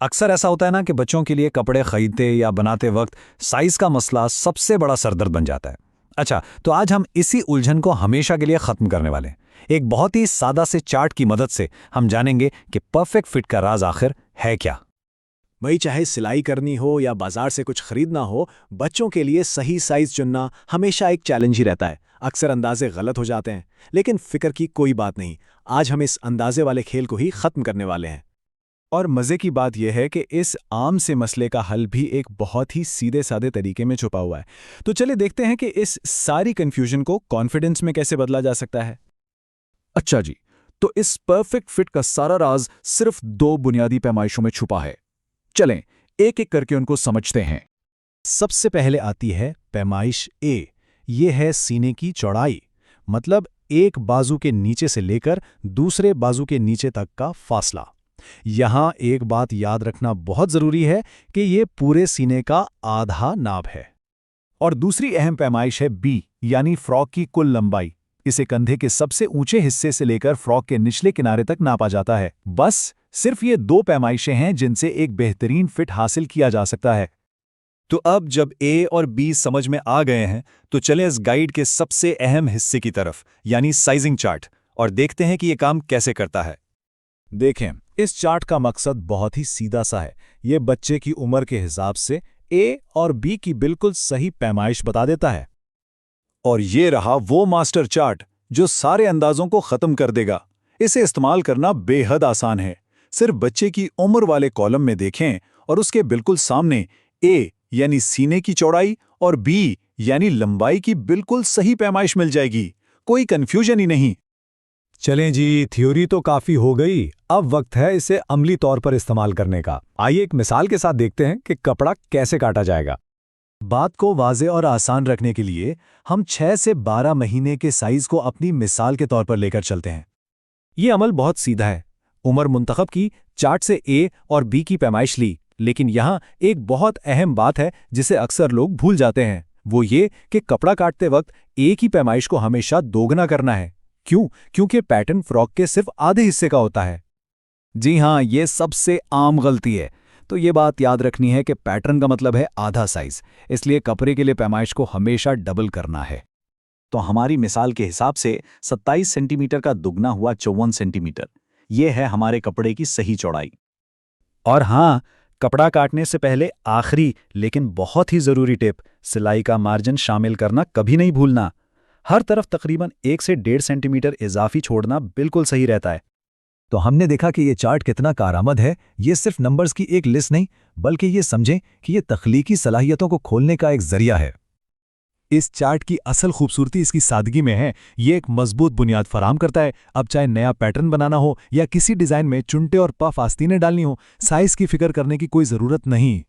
अक्सर ऐसा होता है ना कि बच्चों के लिए कपड़े खरीदते या बनाते वक्त साइज का मसला सबसे बड़ा सरदर्द बन जाता है। अच्छा, तो आज हम इसी उलझन को हमेशा के लिए खत्म करने वाले हैं। एक बहुत ही सादा से चार्ट की मदद से हम जानेंगे कि परफेक्ट फिट का राज आखिर है क्या। वही चाहे सिलाई करनी हो या बाजार से कुछ खरीदना हो, बच्चों के लिए सही साइज चुनना हमेशा एक चैलेंज ही रहता है। अक्सर अंदाजे गलत हो जाते हैं, लेकिन फिक्र की कोई बात नहीं। आज हम इस अंदाजे वाले खेल को ही खत्म करने वाले हैं। और मज़े की बात यह है कि इस आम से मसले का हल भी एक बहुत ही सीधे साधे तरीके में छुपा हुआ है। तो चलिए देखते हैं कि इस सारी कन्फ्यूजन को कॉन्फिडेंस में कैसे बदला जा सकता है। अच्छा जी, तो इस परफेक्ट फिट का सारा राज सिर्फ दो बुनियादी पैमाइशों में छुपा है। चलें एक एक करके उनको समझते हैं। सबसे पहले आती है पैमाइश ए। ये है सीने की चौड़ाई, मतलब एक बाजू के नीचे से लेकर दूसरे बाजू के नीचे तक का फासला। यहां एक बात याद रखना बहुत जरूरी है कि ये पूरे सीने का आधा नाप है। और दूसरी अहम पैमाइश है बी, यानी फ्रॉक की कुल लंबाई। इसे कंधे के सबसे ऊंचे हिस्से से लेकर फ्रॉक के निचले किनारे तक नापा जाता है। बस सिर्फ ये दो पैमाइशें हैं जिनसे एक बेहतरीन फिट हासिल किया जा सकता है। तो अब जब ए और बी समझ में आ गए हैं, तो चलें इस गाइड के सबसे अहम हिस्से की तरफ, यानी साइजिंग चार्ट, और देखते हैं कि यह काम कैसे करता है। देखें, इस चार्ट का मकसद बहुत ही सीधा सा है। ये बच्चे की उम्र के हिसाब से ए और बी की बिल्कुल सही पैमाइश बता देता है। और ये रहा वो मास्टर चार्ट जो सारे अंदाजों को खत्म कर देगा। इसे इस्तेमाल करना बेहद आसान है। सिर्फ बच्चे की उम्र वाले कॉलम में देखें और उसके बिल्कुल सामने ए यानी सीने की चौड़ाई और बी यानी लंबाई की बिल्कुल सही पैमाइश मिल जाएगी। कोई कंफ्यूजन ही नहीं। चलें जी, थ्योरी तो काफी हो गई। अब वक्त है इसे अमली तौर पर इस्तेमाल करने का। आइए एक मिसाल के साथ देखते हैं कि कपड़ा कैसे काटा जाएगा। बात को वाज़ेह और आसान रखने के लिए हम 6 से 12 महीने के साइज को अपनी मिसाल के तौर पर लेकर चलते हैं। ये अमल बहुत सीधा है। उम्र मुंतखब की, चार्ट से ए और बी की पैमाइश ली, लेकिन यहाँ एक बहुत अहम बात है जिसे अक्सर लोग भूल जाते हैं। वो ये कि कपड़ा काटते वक्त ए की पैमाइश को हमेशा दोगुना करना है। क्यों? क्योंकि पैटर्न फ्रॉक के सिर्फ आधे हिस्से का होता है। जी हाँ, ये सबसे आम गलती है। तो ये बात याद रखनी है कि पैटर्न का मतलब है आधा साइज, इसलिए कपड़े के लिए पैमाइश को हमेशा डबल करना है। तो हमारी मिसाल के हिसाब से 27 सेंटीमीटर का दुगना हुआ 54 सेंटीमीटर। ये है हमारे कपड़े की सही चौड़ाई। और हाँ, कपड़ा काटने से पहले आखिरी लेकिन बहुत ही जरूरी टिप, सिलाई का मार्जिन शामिल करना कभी नहीं भूलना। हर तरफ तकरीबन 1 से 1.5 सेंटीमीटर इजाफी छोड़ना बिल्कुल सही रहता है। तो हमने देखा कि ये चार्ट कितना कारआमद है। ये सिर्फ नंबर्स की एक लिस्ट नहीं, बल्कि ये समझें कि ये तख्लीकी सलाहियतों को खोलने का एक जरिया है। इस चार्ट की असल खूबसूरती इसकी सादगी में है। ये एक मजबूत बुनियाद फराहम करता है। अब चाहे नया पैटर्न बनाना हो या किसी डिजाइन में चुनटे और पफ आस्तीनें डालनी हो, साइज की फिक्र करने की कोई जरूरत नहीं।